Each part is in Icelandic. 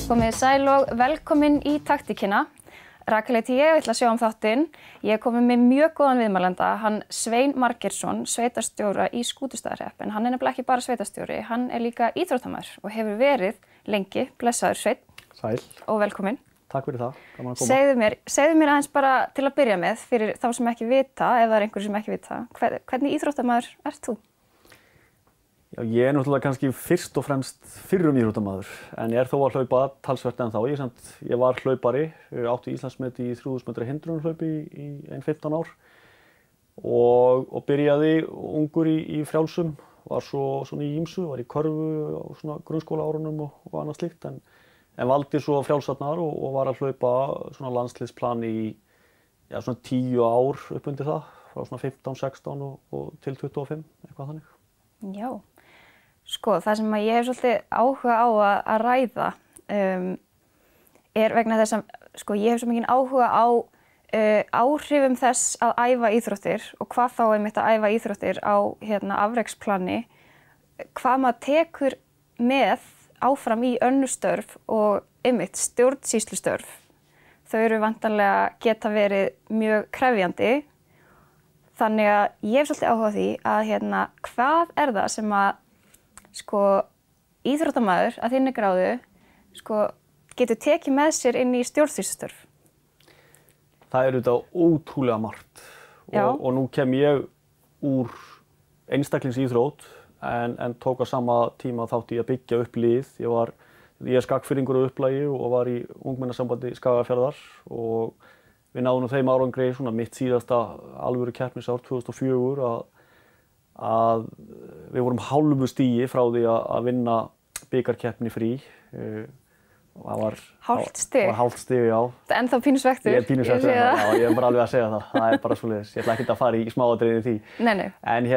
Komið sæl og velkomin í taktíkina. Rakel heiti ég, ætla að sjá þáttinn. Ég er komin með mjög góðan viðmælanda, hann Svein Margeirsson, sveitarstjóra í Skútustaðahrepp. En hann er nefnilega ekki bara sveitarstjóri, hann er líka íþróttamaður og hefur verið lengi. Blessaður Sveinn. Sæl. Og velkomin. Takk fyrir það, gaman að koma. Segðu mér aðeins bara til að byrja með, fyrir þá sem ekki vita, ef það er einhverjir sem ekki vita, hvernig íþróttamaður ert þú? Já, ég er náttúrulega kannski fyrst og fremst fyrrum íþróttamaður, en ég er þó að hlaupa talsvert ennþá. Ég var hlaupari, átti Íslandsmet í 3000 metra hindrunarhlaupi í 15 ár og byrjaði ungur í frjálsum, var svo svona í ýmsu, var í körfu á svona grunnskólaárunum og annað slíkt, en valdi svo frjálsarnar og var að hlaupa svona landsliðsplan í svona 10 ár upp undir það, frá svona 15, 16 og til 25, eitthvað þannig. Já, sko það sem ég hef svolítið áhuga á að ræða er vegna þess að sko ég hef svo mikinn áhuga á áhrifum þess að æfa íþróttir og hvað þá einmitt að æfa íþróttir á afreksplani, hvað maður tekur með áfram í önnur störf og einmitt stjórnsýslustörf. Þau eru væntanlega geta verið mjög krefjandi. Þannig að ég hef svolítið áhuga á því að hvað er það sem að sko íþróttamaður að þinni gráðu sko getur tekið með sér inn í stjórnsýslustörf? Það er auðvitað ótrúlega margt og nú kem ég úr einstaklingsíþrótt en tók á sama tíma þátt í að byggja upp lið. Ég er skagfirðingur á upplagi og var í ungmennasambandi Skagafjarðar og við náðum þeim árangri svona mitt síðasta alvöru keppnisár 2004 að við vorum hálfu stigi frá því að vinna bikarkeppni frí. Hálft stig? Það var hálft stig, já. Það er ennþá pínu svektur. Ég er pínu svektur, já, ég er bara alveg að segja það. Það er bara svoleiðis. Ég ætla ekkert að fara í smáatriði því. Nei. En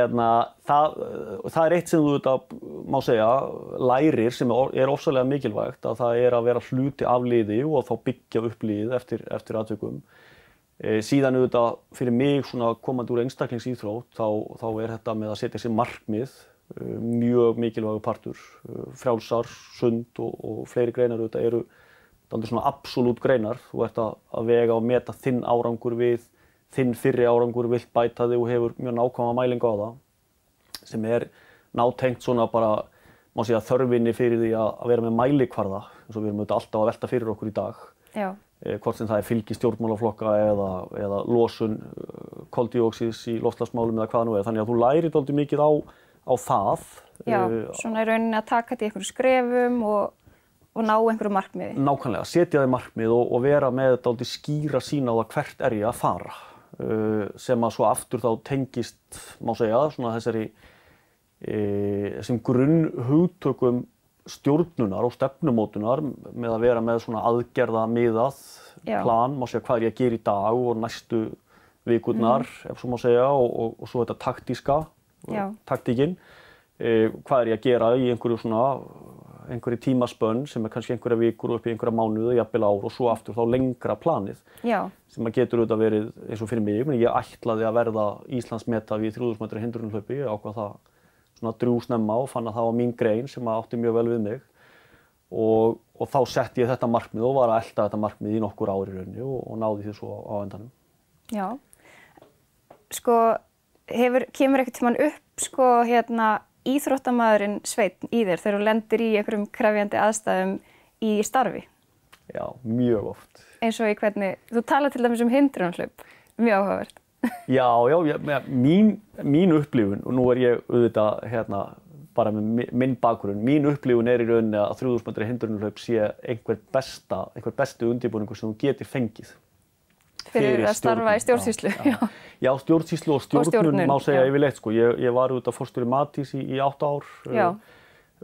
það er eitt sem þú auðvitað má segja, lærir sem er ofsalega mikilvægt, að það er að vera hluti af liði og þá byggja upp lið eftir atvikum. Síðan auðvitað fyrir mig svona komandi úr einstaklingsíþrótt þá er þetta með að setja sér markmið mjög mikilvægur partur. Frjálsar, sund og fleiri greinar auðvitað eru dálítið svona absolút greinar. Þú ert að vega og meta þinn árangur við þinn fyrri árangur, vilt bæta þig og hefur mjög nákvæma mælingu á það, sem er nátengt svona bara, má segja, þörfinni fyrir því að vera með mælikvarða, eins og við erum auðvitað alltaf að velta fyrir okkur í dag. Já. Hvort sem það er fylgi stjórnmálaflokka eða losun koldíoxíðs í loftslagsmálum eða hvað nú er. Þannig að þú lærir dálítið mikið á það. Já, svona í rauninni að taka þetta í einhverjum skrefum og ná einhverju markmiði. Nákvæmlega, setja þig markmið og vera með dálítið skýra sýn á það hvert er ég að fara. Sem að svo aftur þá tengist, má segja, svona þessum grunnhugtökum stjórnunar og stefnumótunar með að vera með svona aðgerðamiðað plan, má segja hvað er ég að gera í dag og næstu vikurnar, ef svo má segja, og svo þetta taktíska, taktíkin, hvað er ég að gera í einhverju tímaspönn sem er kannski einhverja vikur og upp í einhverja mánuði, jafnvel ár og svo aftur þá lengra planið. Já. Sem að getur auðvitað verið eins og fyrir mig, menn ég ætlaði að verða Íslandsmeta við 3000 metra hindrunarhlaupi, ég ákvað það svona drjúsnemma og fann að það var mín grein sem átti mjög vel við mig og þá setti ég þetta markmið og var að elta þetta markmið í nokkur ár í rauninni og náði því svo á endanum. Já, sko kemur ekkert tímann upp sko íþróttamaðurinn Sveinn í þér þegar þú lendir í einhverjum krefjandi aðstæðum í starfi? Já, mjög oft. Eins og í hvernig, þú talar til dæmis hindrunarhlaup, mjög áhugavert. Já, mín upplifun, og nú er ég auðvitað bara með minn bakgrunn, mín upplifun er í rauninni að 3000 metra hindrunarhlaup sé einhver besti undirbúningur sem þú getur fengið. Fyrir að starfa í stjórnsýslu. Já, stjórnsýslu og stjórnun má segja yfirleitt, sko. Ég var auðvitað forstjóri Matís í 8 ár,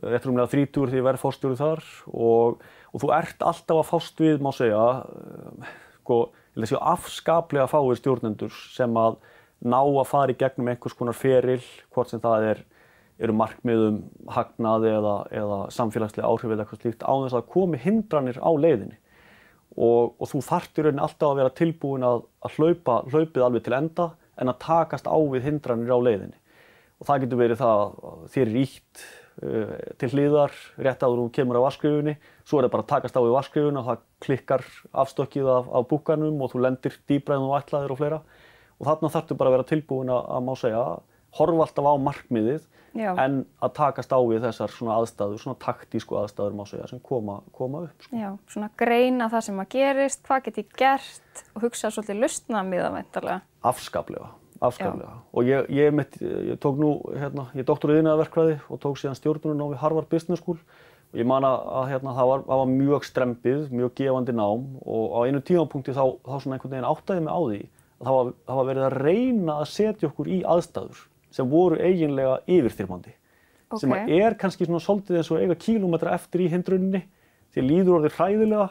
rétt rúmlega 30 þegar ég verið forstjóri þar og þú ert alltaf að fást við, má segja, sko, ég sé afskaplega fáir stjórnendur sem að ná að fara í gegnum einhvers konar feril, hvort sem það eru markmiðum hagnað eða samfélagslega áhrif eða eitthvað slíkt, án þess að komi hindranir á leiðinni. Og þú þarft í rauninni alltaf að vera tilbúin að hlaupa hlaupið alveg til enda en að takast á við hindranir á leiðinni. Og það getur verið það að þér er ýtt til hliðar, rétt áður þú kemur á vatnsskrifunni, svo það bara að takast á við vatnsskrifuna, það klikkar afstökkið af búkanum og þú lendir dýpra en þú ætlaðir og fleira. Og þarna þarftu bara að vera tilbúin að má segja, horfa alltaf á markmiðið en að takast á við þessar svona aðstæður, svona taktísku aðstæður má segja sem koma upp. Sko. Já, svona greina það sem að gerist, hvað get ég gert og hugsa svolítið lausnamiða væntanlega. Afskaplega. Og ég tók nú, ég doktoraði í iðnaðarverkfræði og tók síðan stjórnunarnám við Harvard Business School og ég man að það var mjög strembið, mjög gefandi nám og á einu tímapunkti þá svona einhvern veginn áttaði mig á því að það var verið að reyna að setja okkur í aðstæður sem voru eiginlega yfirþyrmandi. Sem að kannski svona svolítið eins og eiga kílómetra eftir í hindruninni, þér líður orðið hræðilega,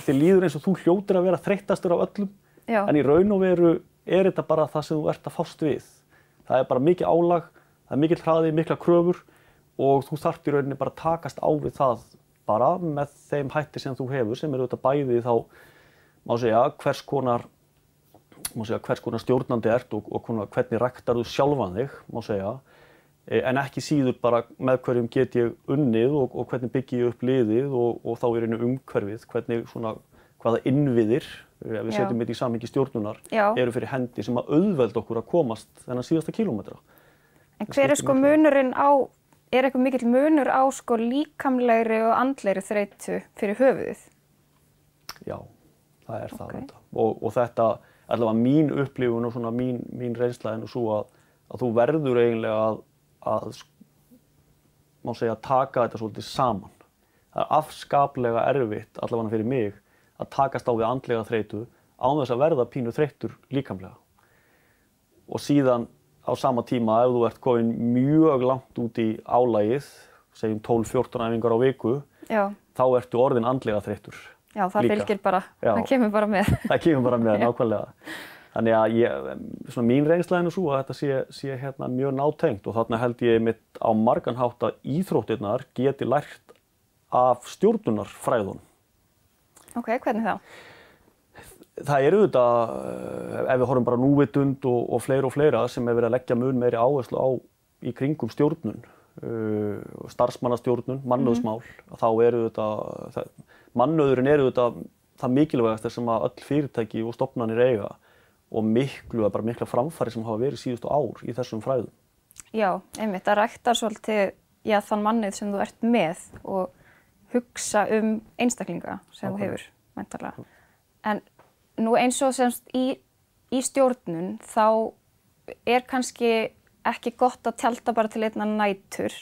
þér líður eins og þú hljótir að vera þreyttastur af öllum, en í raun og veru þetta bara það sem þú ert að fást við. Það bara mikið álag, það mikill hraði, mikla kröfur og þú þarft í rauninni bara að takast á við það bara með þeim hætti sem þú hefur, sem auðvitað bæði þá, má segja, hvers konar stjórnandi ert og hvernig ræktar þú sjálfan þig, má segja, en ekki síður bara með hverjum get ég unnið og hvernig byggi ég upp liðið og þá í rauninni umhverfið, hvaða innviðir, ef við setjum þetta í samhengi stjórnunar, eru fyrir hendi sem að auðvelda okkur að komast þennan síðasta kílómetra. En hver sko munurinn er eitthvað mikill munur á sko líkamlegri og andlegri þreytu fyrir höfuðið? Já, það það auðvitað. Og þetta, allavega mín upplifun og svona mín reynsla er nú svo að þú verður eiginlega að má segja, taka þetta svolítið saman. Það er afskaplega erfitt, allavega fyrir mig, að takast á við andlega þreytu án þess að verða pínu þreyttur líkamlega. Og síðan á sama tíma ef þú ert komin mjög langt út í álagið, segjum 12-14 æfingar á viku, þá ertu orðinn andlega þreyttur. Já, það fylgir bara, það kemur bara með. Það kemur bara með, nákvæmlega. Þannig að mín reynsla er nú svo að þetta sé mjög nátengt og þarna held ég mitt á margan hátt að íþróttirnar geti lært af stjórnunarfræðunum. Hvernig þá? Það auðvitað, ef við horfum bara núvitund og fleira sem verið að leggja mun meiri áherslu á í kringum stjórnun, starfsmannastjórnun, mannauðsmál, þá auðvitað, mannauðurinn auðvitað það mikilvægasta sem að öll fyrirtæki og stofnanir eiga og mikla framfæri sem hafa verið síðustu ár í þessum fræðum. Já, einmitt, það ræktar svolítið þann mannið sem þú ert með og hugsa einstaklinga sem þú hefur, væntanlega. En nú eins og semst í stjórnun þá kannski ekki gott að tjalda bara til einna nætur.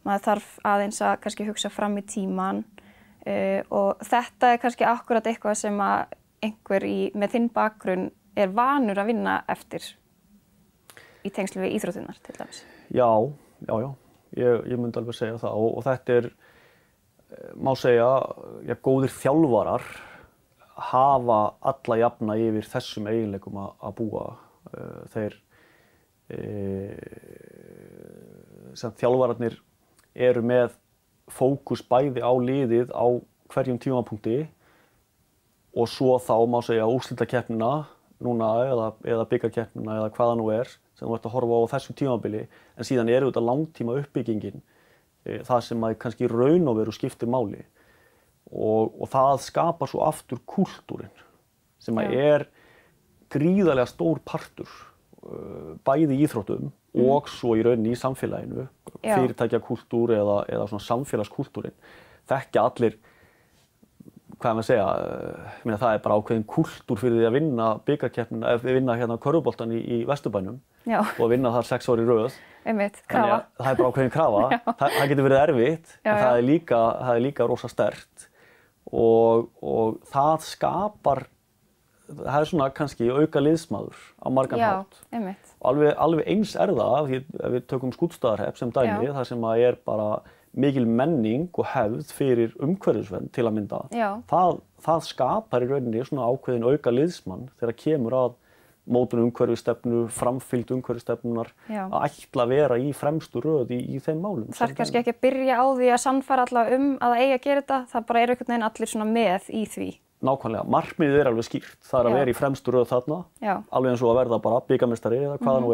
Maður þarf aðeins að kannski hugsa fram í tíman og þetta kannski akkurat eitthvað sem að einhver með þinn bakgrunn vanur að vinna eftir í tengslu við íþróttirnar til dæmis. Já. Ég myndi alveg segja það og þetta má segja, góðir þjálfarar hafa alla jafna yfir þessum eiginleikum að búa. Þeir sem þjálfararnir eru með fókus bæði á liðið á hverjum tímapunkti og svo þá má segja úrslitakeppnina núna eða bikarkeppnina eða hvaða nú sem þú ert að horfa á þessu tímabili en síðan þetta langtíma uppbyggingin það sem að kannski raun og veru skiptir máli og það skapar svo aftur kúltúrin sem að gríðarlega stór partur bæði í íþróttum og svo í rauninni í samfélaginu, fyrirtækjakúltúr eða svona samfélagskúltúrin. Þekkja allir, hvað maður segja, það bara ákveðin kúltúr fyrir því að vinna bikarkeppnina, vinna körfuboltann í Vesturbænum og að vinna þar 6 ár í röð. Einmitt, krafa. Það bara ákveðin krafa, það getur verið erfitt, en það líka rosa sterkt og það skapar það svona kannski auka liðsmaður á margan hátt. Alveg eins það, ef við tökum Skútustaðahrepp sem dæmi, það sem að bara mikil menning og hefð fyrir umhverfisvernd til að mynda. Það skapar í rauninni svona ákveðin auka liðsmann þegar kemur að mótun umhverfisstefnu, framfylgd umhverfisstefnunar, að ætla að vera í fremstu röð í þeim málum. Það kannski ekki að byrja á því að sannfæra alla að eiga að gera þetta, það bara einhvern veginn allir svona með í því. Nákvæmlega, markmiðið alveg skýrt, það að vera í fremstu röð þarna, alveg eins og að verða bara bikarmeistari eða hvaða nú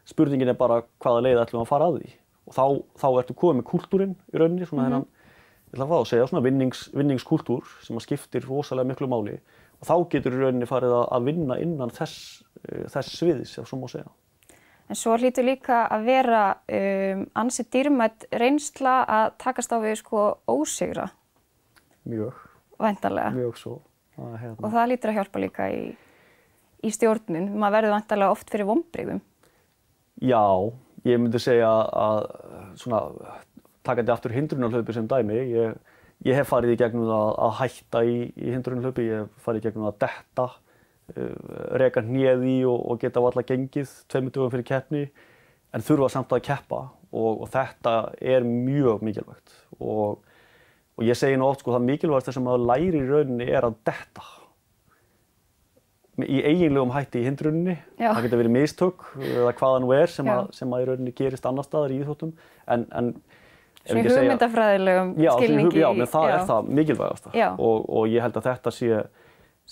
Spurningin bara hvaða leið ætlum að fara að því þá ertu komið með kúltúrinn í rauninni, svona þennan, ég ætla að segja, svona vinningskúltúr sem að skiptir rosalega miklu máli og þá getur í rauninni farið að vinna innan þess sviðis, ef svo má segja. En svo hlýtur líka að vera ansi dýrmætt reynsla að takast á við sko ósigra. Mjög. Væntanlega. Mjög svo. Og það hlýtur að hjálpa líka í stjórnun. Maður verður væntanlega oft fyrir vonbrigðum. Já, ég myndi segja að svona takandi aftur hindrunarhlaupi sem dæmi, ég hef farið í gegnum það að hætta í hindrunarhlaupi, ég hef farið í gegnum það að detta, reka hnéð í og geta varla gengið 2 dögum fyrir keppni, en þurfa samt að keppa og þetta er mjög mikilvægt og ég segi nú oft sko það mikilvægasta sem maður lærir í rauninni er að detta. Í eiginlegum hætti í hindruninni, það getur verið mistök eða hvaða nú er sem að í rauninni gerist annar staðar í íþróttum en svona hugmyndafræðilegum skilningi. Já, menn það er það mikilvægasta og ég held að þetta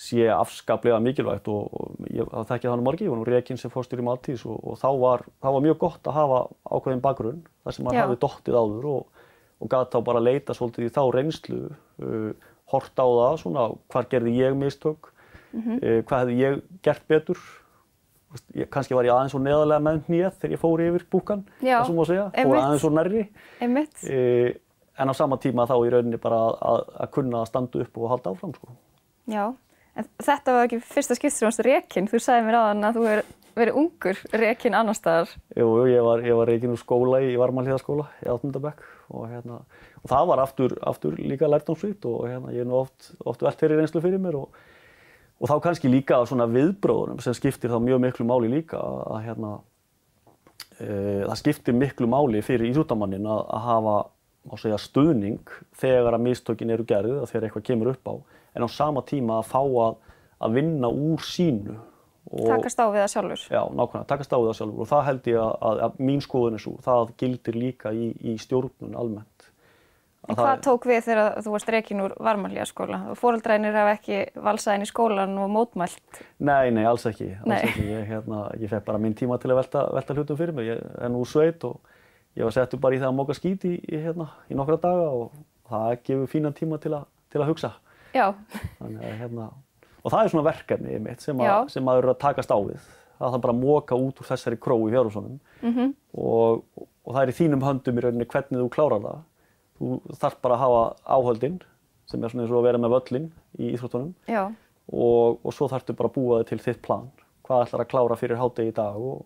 sé afskaplega mikilvægt og það þekki þannig margir, ég var nú rekinn sem forstjóri Matís og þá var mjög gott að hafa ákveðinn bakgrunn þar sem maður hafði dottið áður og gat þá bara leita svolítið í þá reynslu, hort á það, svona hvar gerði ég mistök, hvað hefði ég gert betur, kannski var ég aðeins svo neðarlega með hnéð þegar ég fór yfir búkan, það sem má segja, fór aðeins svo nærri, en á sama tíma þá í rauninni bara að kunna að standa upp og halda áfram sko. Já, en þetta var ekki fyrsta skipti sem varst rekinn, þú sagði mér áðan að þú hefur verið ungur rekinn annars staðar. Jú, ég var rekinn úr skóla í Varmahlíðarskóla í 8. bekk og það var aftur líka lærdómsríkt og ég hef nú oft velt þeirri reynslu fyrir mér og þá kannski líka svona viðbrögðunum sem skiptir þá mjög miklu máli líka að það skiptir miklu máli fyrir íþróttamannin að hafa, má segja, stuðning þegar að mistökin eru gerð, þegar eitthvað kemur upp á, en á sama tíma að fá að vinna úr sínu. Takast á við það sjálfur. Já, nákvæmlega, takast á við það sjálfur og það held ég að mín skoðun er svo, það gildir líka í stjórnun almennt. En hvað tók við þegar þú varst rekinn úr Varmahlíðarskóla? Foreldrarnir hafa ekki valsað inn í skólan og mótmælt? Nei, alls ekki. Ég fekk bara minn tíma til að velta hlutum fyrir mig. Ég er nú úr sveit og ég var settur bara í það að moka skít í nokkra daga og það gefur fínan tíma til að hugsa. Já. Og það er svona verkefni mitt sem maður eru að takast á við. Það er bara að moka út úr þessari kró í Fjárhúsunum og það er í þínum höndum í rauninni hvernig þú klárar það. Þú þarft bara að hafa áhöldin sem er svona eins og að vera með völlin í íþróttunum og svo þarftu bara að búa þig til þitt plan. Hvað ætlar að klára fyrir hádegi í dag og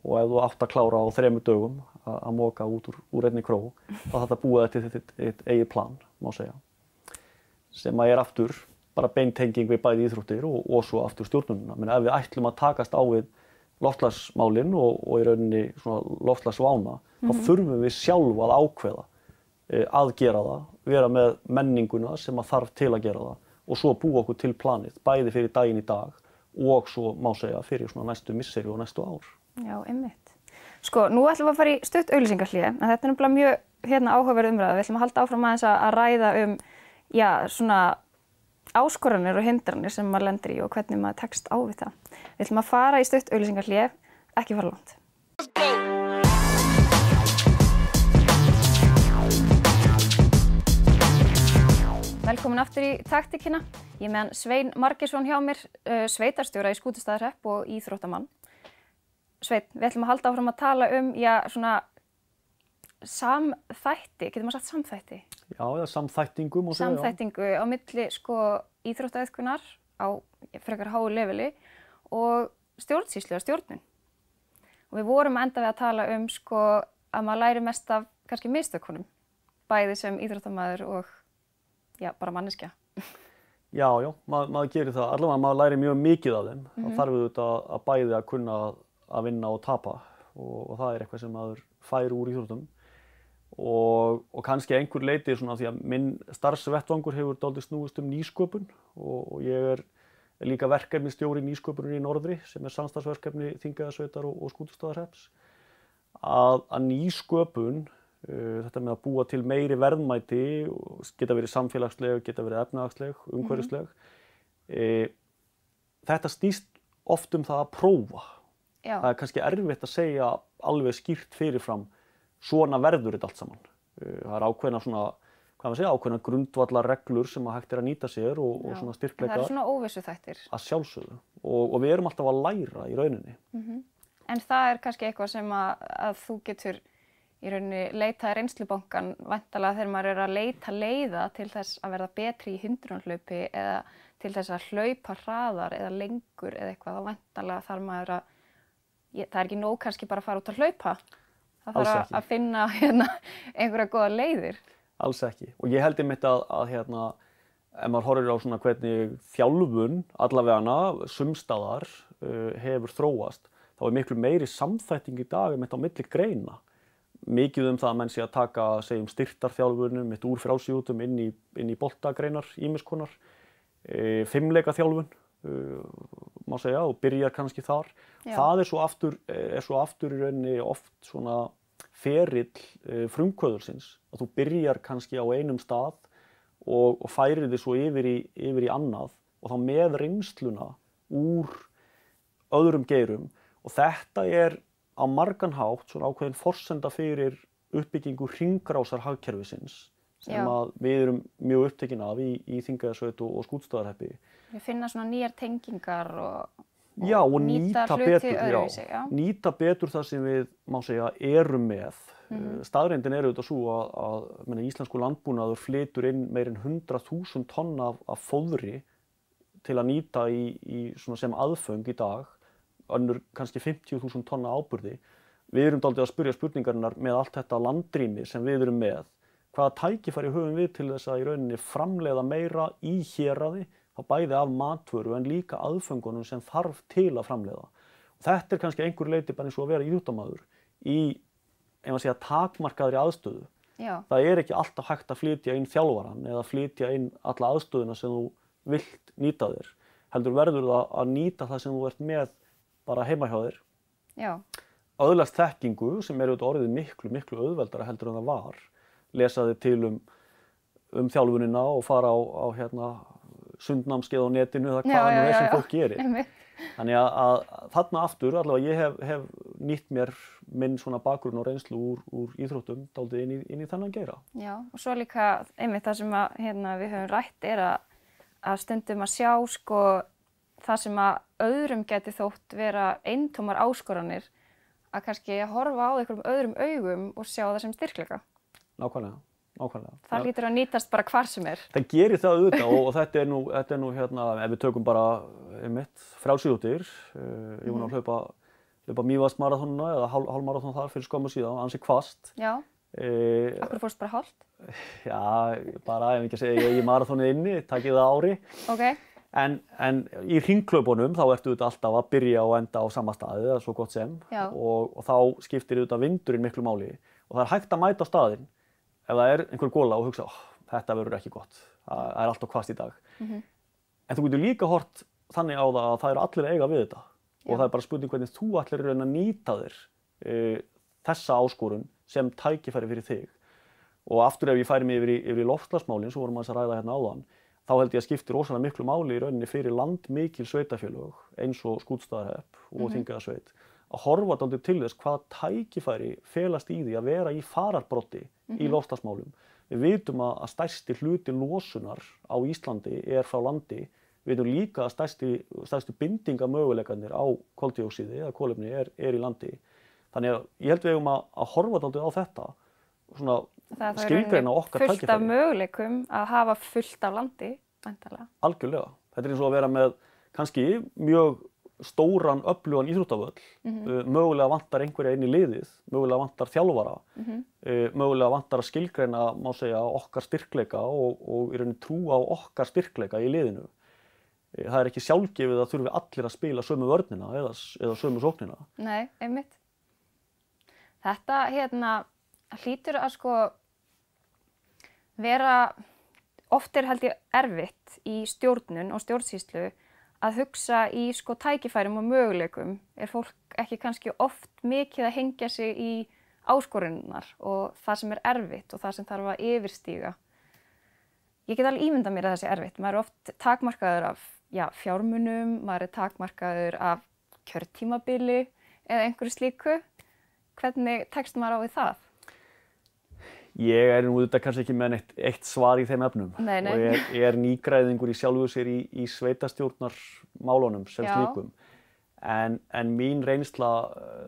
ef þú átt að klára á 3 dögum að moka út úr einni kró, þá þarftu að búa þig til þitt eigið plan, má segja. Sem að er aftur bara beintenging við bæði íþróttir og svo aftur stjórnunina. Men ef við ætlum að takast á við loftslagsmálin og í rauninni svona loftslagsvána, þá þurfum við sjálf að ákveða að gera það, vera með menninguna sem að þarf til að gera það og svo búa okkur til planið, bæði fyrir daginn í dag og svo má segja fyrir svona næstu misseri og næstu ár. Já, einmitt. Sko, nú ætlum við að fara í stutt auglýsingahlé, en þetta er nefnilega mjög áhugaverð umræða. Við ætlum að halda áfram aðeins að ræða svona áskoranir og hindranir sem maður lendir í og hvernig maður tekst á við það. Við ætlum að fara í stutt auglýsingahlé, ekki fara langt. Velkomin aftur í taktíkina. Ég með Svein Margeirsson hjá mér, sveitarstjóra í Skútustaðahrepp og íþróttamann. Sveinn, við ætlum að halda áfram að tala svona samþætti, getur maður sagt samþætti? Já, eða samþættingu má segja. Samþættingu á milli íþróttaiðkunar á frekar háu leveli og stjórnsýslu og stjórnun. Og við vorum enda við að tala að maður læri mest af kannski mistökunum, bæði sem íþróttamaður og bara manneskja. Já, maður gerir það. Allavega maður læri mjög mikið af þeim. Það þarf auðvitað að bæði að kunna að vinna og tapa og það er eitthvað sem maður fær úr íþróttum. Og kannski einhver leiti svona því að minn starfsvettvangur hefur dálítið snúist nýsköpun og ég er líka verkefnisstjóri nýsköpunar í Norðri sem er samstarfsverkefni Þingeyjarsveitar og Skútustaðahrepps. Að nýsköpun, þetta með að búa til meiri verðmæti, geta verið samfélagsleg, geta verið efnahagsleg, umhverfisleg. Þetta snýst oft það að prófa. Já. Það er kannski erfitt að segja alveg skýrt fyrirfram svona verður þetta allt saman. Það ákveðna svona, hvað maður segja, ákveðna grundvallar reglur sem að hægt að nýta sér og svona styrkleikar. Það svona óvissuþættir. Að sjálfsögðu. Og við erum alltaf að læra í rauninni. En það kannski eitthvað sem að þú getur í rauninni leitað reynslubankan væntanlega þegar maður að leita leiða til þess að verða betri í hindrunarhlaupi eða til þess að hlaupa hraðar eða lengur eða eitthvað, þá væntanlega þarf maður það ekki nóg kannski bara að fara út að hlaupa. Það þarf að finna einhverja góða leiðir. Alls ekki. Og ég held einmitt að ef maður horfir á svona hvernig þjálfun allavegana sumstaðar hefur þróast, þá miklu meiri samþætting í dag einmitt á milli greina. Mikið það að menn sé að taka, segjum, styrktarþjálfunum, mitt úr frjálsíþróttum inn í boltagreinar, ýmiss konar, fimleikaþjálfun, má segja, og byrjar kannski þar. Já. Það er svo aftur í rauninni oft svona ferill frumkvöðursins, að þú byrjar kannski á einum stað og færir þig svo yfir í annað og þá með reynsluna úr öðrum geirum, og þetta er á margan hátt svona ákveðin forsenda fyrir uppbyggingu hringrásar hagkerfisins sem að við erum mjög upptekin af í Þingeyjarsveit og Skútustaðahreppi. Við finna svona nýjar tengingar og nýta hluti öðruvísi. Nýta betur það sem við, má segja, erum með. Staðreyndin er auðvitað svo að íslensku landbúnaður flytur inn meir en 100.000 tonn af fóðri til að nýta í svona sem aðföng í dag. Önnur kannski 50.000 tonna áburði. Við erum dálítið að spyrja spurningarinnar með allt þetta landrými sem við erum með. Hvaða tækifæri höfum við til þess að í rauninni framleiða meira í héraði, þá bæði af matvöru en líka aðföngunum sem þarf til að framleiða. Og þetta er kannski einhver leyti bara eins og að vera íþróttamaður í, ef að segja, takmarkaðri aðstöðu. Já. Það er ekki alltaf hægt að flytja inn þjálfaran eða flytja inn alla aðstöðuna sem þú vilt nýta þér. Heldur verður það að nýta það sem þú ert með bara heima hjá þér. Já. Öðlast þekkingu sem er auðvitað orðið miklu auðveldara heldur en það var. Lesa þig til um þjálfunina og fara á sundnámskeið á netinu eða hvað það er sem fólk gerir. Þannig að þarna aftur, allavega ég hef nýtt mér minn svona bakgrunn og reynslu úr íþróttum dálítið inn í þennan geira. Já, og svo líka einmitt það sem við höfum rætt er að stundum að sjá sko það sem að öðrum geti þótt vera eintómar áskoranir að kannski horfa á einhverjum öðrum augum og sjá það sem styrkleika. Nákvæmlega. Það hlýtur að nýtast bara hvar sem er. Það gerir það auðvitað og þetta er nú ef við tökum bara frjálsíþróttir. Ég var að hlaupa Mývatnsmaraþonina eða hálfmaraþon þar fyrir skömmu síðan, ansi hvasst. Já. Akkur fórst bara hálft? Já, bara ef ekki að segja ég í maraþonið inni, takið það ári. Okay. En í hringhlaupunum þá ertu auðvitað alltaf að byrja og enda á sama staði, eða svo gott sem. Og þá skiptir auðvitað vindurinn miklu máli. Og það er hægt að mæta á staðinn ef það er einhver gola og hugsa, þetta verður ekki gott, það er alltaf hvasst í dag. En þú getur líka hort þannig á það að það eru allir að eiga við þetta. Og það er bara spurning hvernig þú allir að nýta þér þessa áskorun sem tækifæri fyrir þig. Og aftur ef ég færi mig yfir í loftslagsmálin, svo vorum við að ræða hérna áðan, þá held ég að skiptir rosalega miklu máli í rauninni fyrir landmikil sveitarfélög eins og Skútustaðahrepp og Þingeyjarsveit að horfa dálítið til þess hvað tækifæri felast í því að vera í fararbroddi í loftslagsmálum. Við vitum að stærsti hluti losunar á Íslandi er frá landi. Við vitum líka að stærstu bindingamöguleikarnir á koldíoxíði eða kolefni er í landi. Þannig að ég held við eigum að horfa dálítið á þetta svona skilgreina okkar tækifæri. Fullt af möguleikum að hafa fullt af landi, væntanlega. Algjörlega. Þetta er eins og að vera með kannski mjög stóran, öflugan íþróttavöll. Mögulega vantar einhverja inn í liðið, mögulega vantar þjálfara, mögulega vantar að skilgreina, má segja, okkar styrkleika og í rauninni trú á okkar styrkleika í liðinu. Það er ekki sjálfgefið að þurfi allir að spila sömu vörnina eða sömu sóknina. Nei, einmitt. Þetta hlýtur að sko vera, oft er held ég erfitt í stjórnun og stjórnsýslu að hugsa í sko tækifærum og möguleikum. Er fólk ekki kannski oft mikið að hengja sig í áskorunar og það sem er erfitt og það sem þarf að yfirstíga. Ég get alveg ímyndað mér að það sé erfitt. Maður er oft takmarkaður af fjármunum, maður er takmarkaður af kjörtímabili eða einhverju slíku. Hvernig tekst maður á við það? Ég nú þetta kannski ekki með eitt svar í þeim efnum Nei. og ég nýgræðingur í sjálfu sér í sveitastjórnarmálunum sem slíkum. En mín reynsla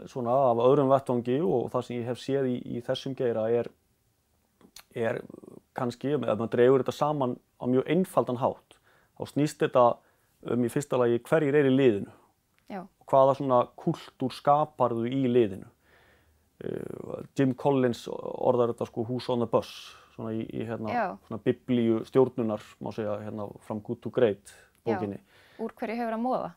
svona af öðrum vettvangi og það sem ég hef séð í þessum geira er kannski, ef maður dregur þetta saman á mjög einfaldan hátt, þá snýst þetta í fyrsta lagi hverjir í liðinu. Já. Hvaða svona kúltúr skaparðu í liðinu. Jim Collins orðar þetta sko Who's on the Bus, svona í svona biblíu stjórnunar, má segja, From Good to Great bókinni. Já, úr hverju hefur að móða?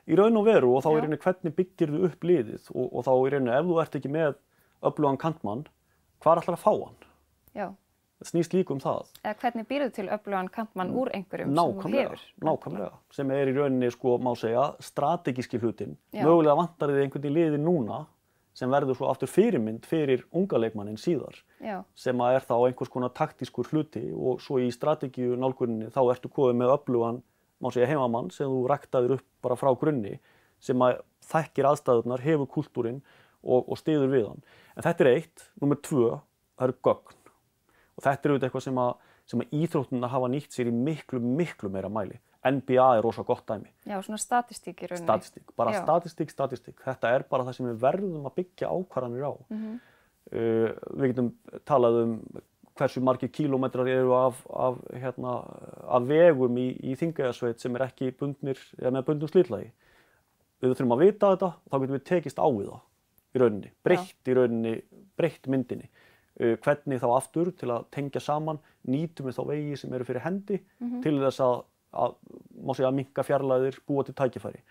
Í raun og veru og þá í rauninni hvernig byggirðu upp liðið og þá í rauninni ef þú ert ekki með öflugan kantmann, hvar ætlar að fá hann? Já. Það snýst líka það. Eða hvernig býrðu til öflugan kantmann úr einhverjum sem þú hefur? Nákvæmlega, sem í rauninni sko, má segja, strategíski hlutin. Mögulega vantar þið einhvern í liði núna sem verður svo aftur fyrirmynd fyrir unga leikmanninn síðar. Já. Sem er þá einhvers konar taktískur hluti og svo í strategíu nálguninni þá ertu komið með öflugan, má segja, heimamann sem þú ræktaðir upp bara frá grunni sem þekkir aðstæðurnar, hefur kúltúrinn og styður við hann. En þetta eitt. Númer 2, það eru gögn. Og þetta auðvitað eitthvað sem íþróttirnar hafa nýtt sér í miklu meira mæli. NBA rosa gott dæmi. Já, svona statistík í rauninni. Statistík, bara statistík. Þetta bara það sem við verðum að byggja ákvarðanir á. Við getum talað hversu margir kílómetrar eru af vegum í Þingeyjarsveit sem ekki bundnir eða með bundnum slitlagi. Við þurfum að vita þetta og þá getum við tekist á við það í rauninni, breytt myndinni. Hvernig þá aftur til að tengja saman, nýtum við þá vegi sem eru fyrir hendi til þess að má segja, minnka fjarlægðir, búa til tækifæri.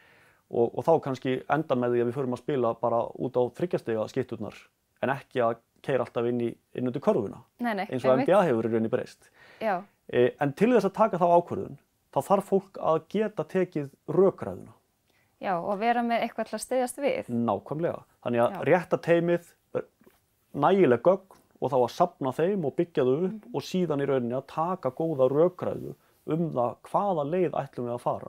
Og þá kannski enda með því að við förum að spila bara út á 3 stiga skytturnar en ekki að keyra alltaf inn undir körfuna. Nei, eins og NBA hefur í rauninni breyst. Já. En til þess að taka þá ákvörðun, þá þarf fólk að geta tekið rökræðuna. Já, og vera með eitthvað til að styðjast við. Nákvæmlega. Þannig að rétta teymið, nægileg gögn og þá að safna þeim og byggja þau upp og síðan í rauninni að taka góða rökræðu það hvaða leið ætlum við að fara.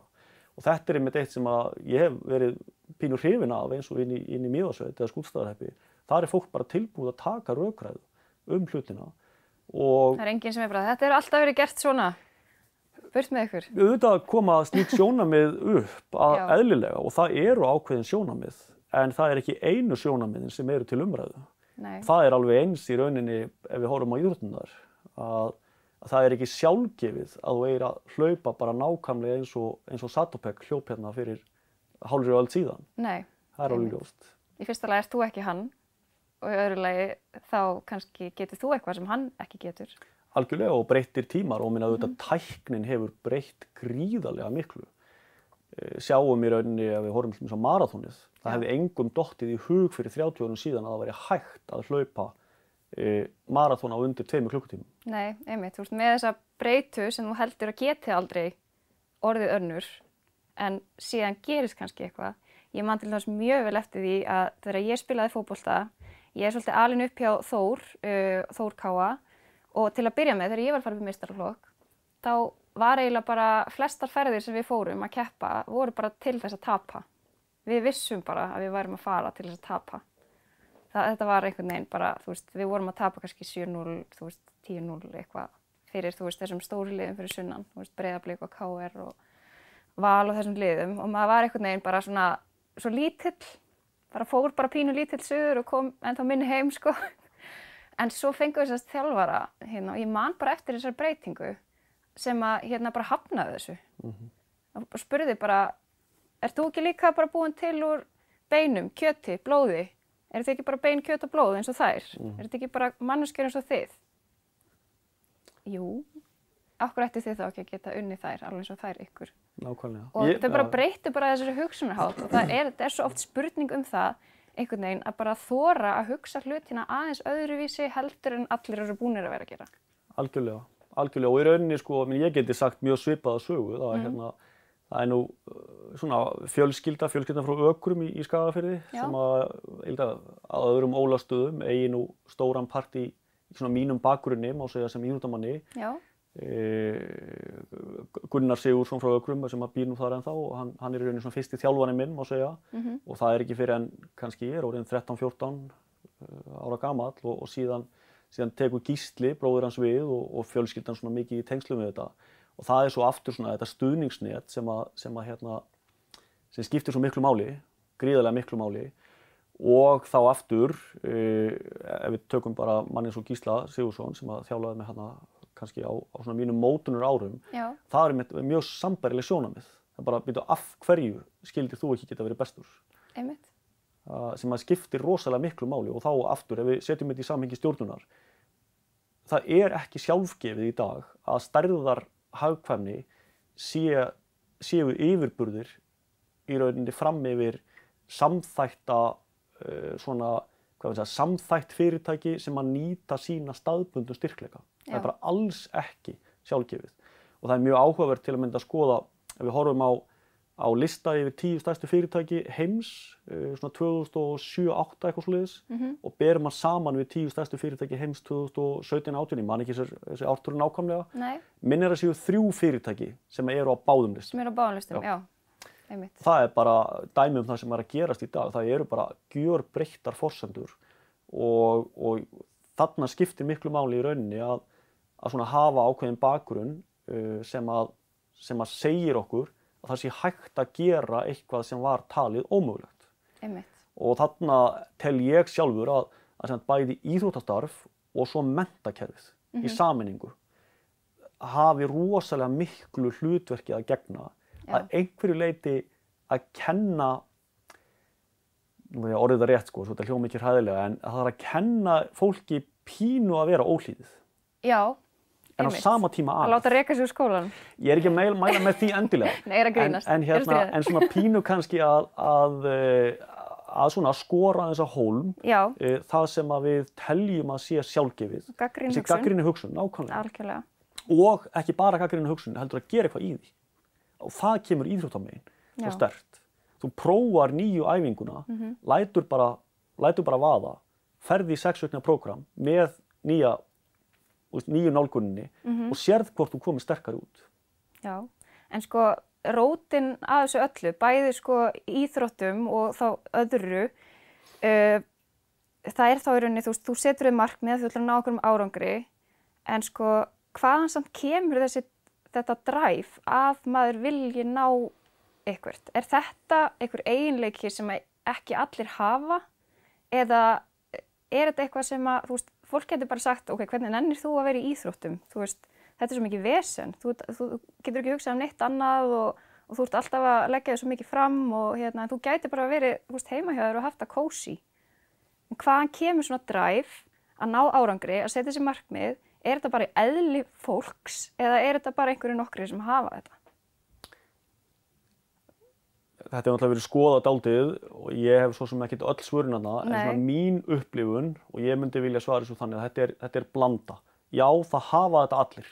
Og þetta einmitt eitt sem ég hef verið pínu hrifinn af eins og inn í Mývatnssveit eða Skútustaðahreppi. Þar fólk bara tilbúið að taka rökræðu hlutina. Og það enginn sem bara, þetta alltaf verið gert svona, burt með ykkur. Auðvitað koma slík sjónarmið upp eðlilega og það eru ákveðin sjónarmið, en það ekki einu sjónarmiðin sem eru til umræðu. Nei. Það alveg eins í rauninni ef við horfum á íþróttirnar að það ekki sjálfgefið að þú að hlaupa bara nákvæmlega eins og Satopek hljóp fyrir hálfri öld síðan. Nei. Það alveg ljóst. Í fyrsta lagi ert þú ekki hann og í öðru lagi þá kannski getur þú eitthvað sem hann ekki getur. Algjörlega og breyttir tímar og auðvitað tæknin hefur breytt gríðarlega miklu. Sjáum í rauninni ef við horfum til maraþonið. Það hefði engum dottið í hug fyrir 30 árum síðan að það væri hægt að hlaupa maraþon á undir 2 klukkutímum. Nei, einmitt. Þú veist, með þessa breytu sem þú heldur að geti aldrei orðið önnur en síðan gerist kannski eitthvað. Ég man til þess mjög vel eftir því að þegar ég spilaði fótbolta, ég svolítið alin upp hjá Þór Káa og til að byrja með þegar ég var að fara upp í meistaraflokk, þá var eiginlega bara flestar ferðir sem við fórum að keppa voru bara til þess að tapa. Við vissum bara að við værum að fara til þess að tapa. Þetta var einhvern veginn bara, þú veist, við vorum að tapa kannski 7-0, þú veist, 10-0 eitthvað fyrir, þú veist, þessum stóru liðum fyrir sunnan, þú veist, Breiðablik og KR og Val og þessum liðum og maður var einhvern veginn bara svona, svo lítill, fór bara pínu lítill suður og kom ennþá minni heim, sko. En svo fengum við þessast þjálfara, og ég man bara eftir þessar breytingu sem að, bara hafnaði þessu. Og spurði bara, ert þú ekki líka bara búin til úr beinum, kjöti, blóði? Er þetta ekki bara bein, kjöt og blóð eins og þær? Er þetta ekki bara manneskjur eins og þið? Jú. Af hverju ættu þið þá ekki að geta unnið þær, alveg eins og þær ykkur? Nákvæmlega. Og þau bara breyttu bara þessari hugsunarhátt og það er svo oft spurning það, einhvern veginn, að bara þora að hugsa hlutina aðeins öðruvísi heldur en allir eru búnir að vera að gera. Algjörlega. Og í rauninni, sko, ég geti sagt mjög svipaða sögu. Það nú svona fjölskylda frá Ökrum í Skagafirði sem að öðrum ólastöðum eigi nú stóran part í svona mínum bakgrunni, má segja sem íþróttamanni. Gunnar Sigurðsson frá Ökrum sem að býr nú þar ennþá og hann í rauninni svona fyrsti þjálfarinn minn, má segja. Og það ekki fyrir en kannski orðinn 13-14 ára gamall og síðan síðan tekur Gísli, bróðir hans við og fjölskyldan svona mikið í tengslum við þetta og það svo aftur svona þetta stuðningsnet sem skiptir svo miklu máli, gríðarlega miklu máli og þá aftur, ef við tökum bara mann eins og Gísla Sigurðsson sem að þjálfaði mig hana kannski á svona mínum mótunar árum, það mjög sambærileg sjónarmið. Það bara býta af hverju skildir þú ekki geta verið bestur. Einmitt. Sem að skiptir rosalega miklu máli og þá aftur, ef við setjum þetta í samhengi stjórnunar, það ekki sjálfgefið í dag að stærðar hagkvæmni séu yfirburðir í rauninni fram yfir samþætta samþætt fyrirtæki sem að nýta sína staðbundnu styrkleika. Það bara alls ekki sjálfgefið. Og það mjög áhugavert til að mynda að skoða, ef við horfum á lista yfir 10 stærstu fyrirtæki heims, svona 2007-2008 eitthvað svoleiðis, og berum hann saman við 10 stærstu fyrirtæki heims 2017-18, ég man ekki þessi ártölu nákvæmlega. Nei. Minn að séu 3 fyrirtæki sem eru á báðum listum. Sem eru á báðum listum, já. Einmitt. Það bara dæmi það sem að gerast í dag. Það eru bara gjörbreyttar forsendur og þarna skiptir miklu máli í rauninni að svona hafa ákveðin bakgrunn sem að segir okkur að það sé hægt að gera eitthvað sem var talið ómögulegt. Einmitt. Og þarna tel ég sjálfur að bæði íþróttastarf og svo menntakerfið í sameiningu hafi rosalega miklu hlutverki að gegna. Að einhverju leyti að kenna, nú er orðið það rétt sko, svo þetta hljóma ekki hræðilega, en að það að kenna fólki pínu að vera óhlýðið. Já, en á sama tíma að láta reka sig úr skólanum. Ég ekki að mæla með því endilega. Nei, að grínast. En svona pínu kannski að svona skora þessa hólm, það sem að við teljum að sé sjálfgefið. Gagnrýni hugsun, nákvæmlega. Algjörlega. Og ekki bara gagnrýni hugsun, heldur að gera eitthvað í því. Og það kemur íþróttamegin svo sterkt. Þú prófar nýju æfinguna, lætur bara vaða, ferð í 6 vikna prógram með nýju nálguninni og sérð hvort þú komir sterkar út. Já, en sko rótin að þessu öllu, bæði sko íþróttum og þá öðru, það þá í rauninni, þú setur þig markmið, þú ætlar að ná okkur árangri, en sko hvaðan samt kemur þetta drive að maður vilji ná eitthvert? Þetta einhver eiginleiki sem ekki allir hafa eða þetta eitthvað sem að, fólk getur bara sagt, ok, hvernig nennir þú að vera í íþróttum? Þetta svo mikið vesen, þú getur ekki hugsað neitt annað og þú ert alltaf að leggja þig svo mikið fram og þú gæti bara verið heima hjá þér og haft það kósí. En hvaðan kemur svona drive að ná árangri, að setja sér markmið? Þetta bara í eðli fólks eða þetta bara einhverju nokkrir sem hafa þetta? Þetta náttúrulega verið skoðað dálítið og ég hef svo sem ekkert öll svörin þarna, en svona mín upplifun og ég myndi vilja svara þessu þannig að þetta blanda. Já, það hafa þetta allir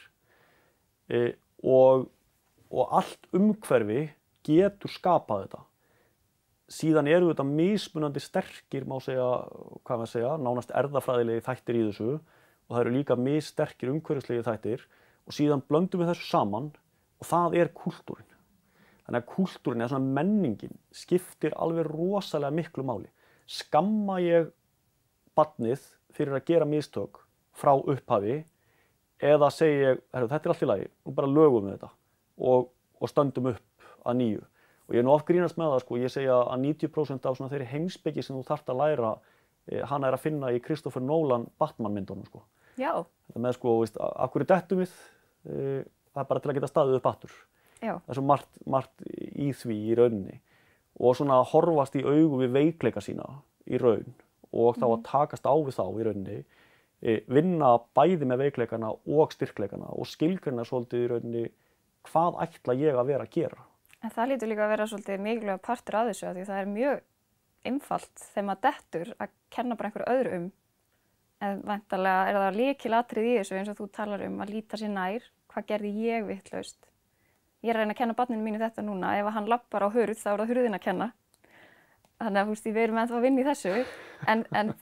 og allt umhverfi getur skapað þetta. Síðan eru þetta mismunandi sterkir, má segja, nánast erfðafræðilegi þættir í þessu. Og það eru líka missterkir umhverfislegir þættir og síðan blöndum við þessu saman og það kúltúrin. Þannig að kúltúrin eða svona menningin skiptir alveg rosalega miklu máli. Skamma ég barnið fyrir að gera mistök frá upphafi eða segi ég, þetta allt í lagi, nú bara lögum við þetta og stöndum upp að nýju. Og ég oft grínast með það, sko, ég segja að 90% af svona þeirri heimspeki sem þú þarft að læra, hana að finna í Christopher Nolan Batman-myndunum, sko. Já. Þetta með, sko, af hverju dettum við, það bara til að geta staðið upp aftur. Já. Það svo margt í því í rauninni. Og svona horfast í augu við veikleika sína í raun og þá að takast á við þá í rauninni, vinna bæði með veikleikana og styrkleikana og skilgreina svolítið í rauninni hvað ætla ég að vera að gera. En það lítur líka að vera svolítið mikilvæg partur af þessu, því það mjög einfalt þegar maður dettur að kenna bara einhverju öðru En væntanlega það lykilatriði í þessu eins og þú talar að líta sér nær, hvað gerði ég vitlaust. Ég að reyna að kenna barninu mínu þetta núna, ef hann lappar á hurð þá það hurðin að kenna. Þannig að við erum ennþá að vinna í þessu, en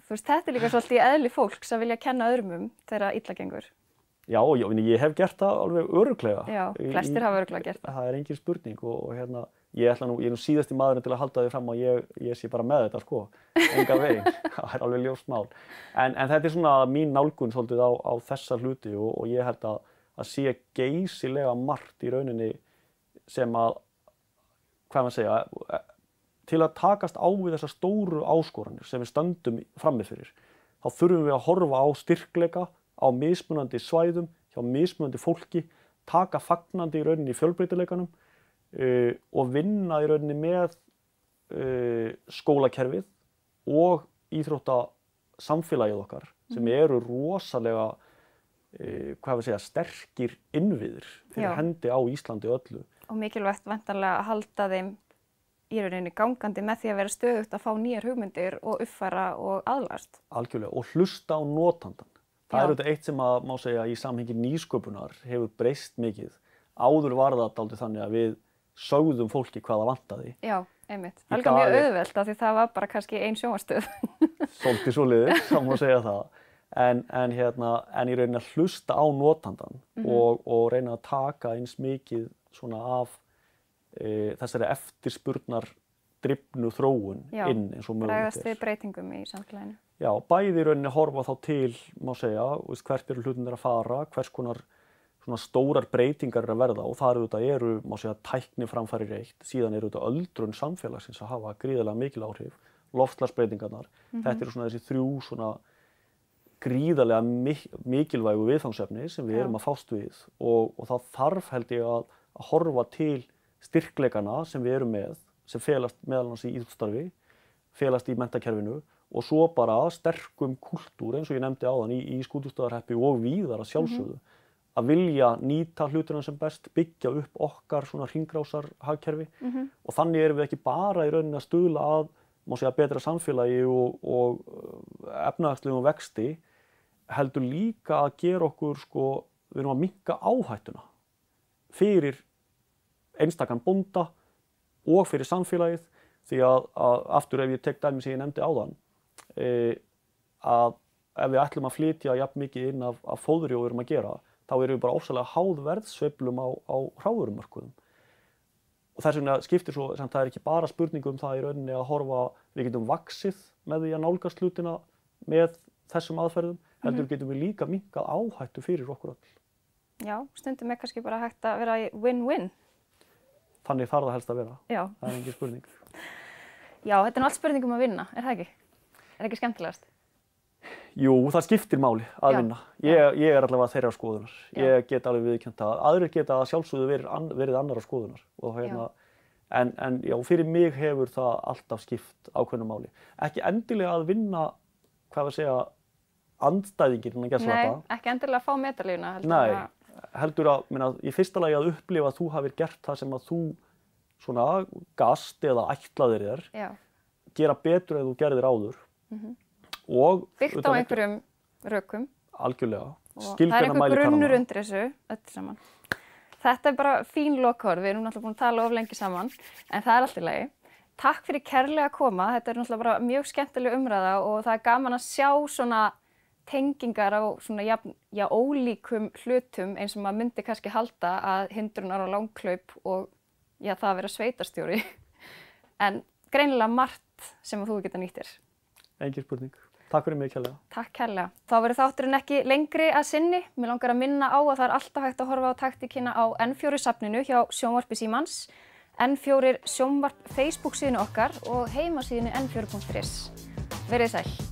þetta líka svolítið í eðli fólks að vilja kenna öðrum þegar illa gengur. Já, ég hef gert það alveg örugglega. Já, flestir hafa örugglega gert það. Það engin spurning og ég er nú síðasti maðurinn til að halda því fram að ég sé bara með þetta, sko, enga veginn, það er alveg ljóst mál. En þetta svona mín nálgun svolítið á þessa hluti og ég held að sé geysilega margt í rauninni sem að, hvað maður segja, til að takast á við þessar stóru áskoranir sem við stöndum frammi fyrir, þá þurfum við að horfa á styrkleika á mismunandi svæðum, hjá mismunandi fólki, taka fagnandi í rauninni í fjölbreytileikanum og vinna í rauninni með skólakerfið og íþróttasamfélagið okkar sem eru rosalega, hvað við segja, sterkir innviðir fyrir hendi á Íslandi öllu. Og mikilvægt væntanlega að halda þeim í rauninni gangandi með því að vera stöðugt að fá nýjar hugmyndir og uppfæra og aðlagast. Algjörlega, og hlusta á notandann. Það er auðvitað eitt sem að má segja í samhengi nýsköpunar hefur breyst mikið. Áður var það dálítið þannig að við sögðum fólki hvað það vantaði. Já, einmitt. Alveg mjög auðvelt af því það var bara kannski ein sjónvarpsstöð. Svolítið svoleiðis, það má segja það. En í rauninni að hlusta á notandann og reyna að taka eins mikið svona af þessari eftirspurnar drifnu þróun inn eins og mögulegt er. Bregðast við breytingum í samfélaginu. Já, bæði í rauninni horfa þá til, má segja, hvert eru hlutirnir að fara, hvers konar svona stórar breytingar eru að verða og þar eru, má segja, tækniframfarir eitt, síðan eru öldrun samfélagsins að hafa gríðarlega mikil áhrif, loftslagsbreytingarnar, þetta eru svona þessi þrjú svona gríðarlega mikilvægu viðfangsefni sem við erum að fást við og það þarf held ég að horfa til styrkleikana sem við erum með, sem felast meðal annars í íþróttastarfi, felast í menntakerfinu og svo bara sterkum kúltúr eins og ég nefndi áðan í Skútustaðahreppi og víðar að sjálfsögðu að vilja nýta hlutina sem best, byggja upp okkar svona hringrásarhagkerfi og þannig erum við ekki bara í rauninni að stuðla að, má segja, betra samfélagi og efnahagslegum vexti, heldur líka að gera okkur, sko, við erum að minnka áhættuna fyrir einstakann bónda og fyrir samfélagið því að aftur ef ég tek dæmi sem ég nefndi áðan að ef við ætlum að flytja jafn mikið inn af fóðri og við erum að gera, þá erum við bara ofsalega háð verðsveiflum á hrávörumörkuðum. Og þess vegna skiptir svo, sem það er ekki bara spurning það í rauninni að horfa, við getum vaxið með því að nálgast hlutina með þessum aðferðum, heldur getum við líka minnkað áhættu fyrir okkur öll. Já, stundum er kannski bara hægt að vera í win-win. Þannig þarf það helst að vera. Já. Það er engin spurning. Já, þetta er allt spurning um að vinna, er það ekki? Er það ekki skemmtilegast? Jú, það skiptir máli að vinna. Ég er allavega þeirra skoðunar. Ég get alveg viðurkennt það. Aðrir geta að sjálfsögðu verið annarra skoðunar. Og en já, fyrir mig hefur það alltaf skipt ákveðnu máli. Ekki endilega að vinna, hvað við segja, andstæðinginn að gera þetta. Nei, ekki endilega að fá medalíuna. Heldur að í fyrsta lagi að upplifa að þú hafir gert það sem að þú svona gast eða ætlaðir þér, gera betur eða þú gerðir áður. Og byggt á einhverjum rökum. Algjörlega. Það er einhver grunnur undir þessu, öll saman. Þetta er bara fín lokaorð, við erum náttúrulega búin að tala of lengi saman, en það er allt í lagi. Takk fyrir kærlega að koma, þetta er náttúrulega bara mjög skemmtileg umræða og það er gaman að sjá svona tengingar á svona ólíkum hlutum eins og maður myndi kannski halda að hindrunar og langklaup og það að vera sveitarstjóri. En greinilega margt sem að þú geta nýttir. Engin spurning. Takk fyrir mig kærlega. Takk kærlega. Þá verður þátturinn ekki lengri að sinni. Mér langar að minna á að það er alltaf hægt að horfa á taktíkina á N4 safninu hjá Sjónvarpi Símans, N4 Sjónvarp Facebook síðunni okkar og heimasíðunni n4.is. Verið sæl.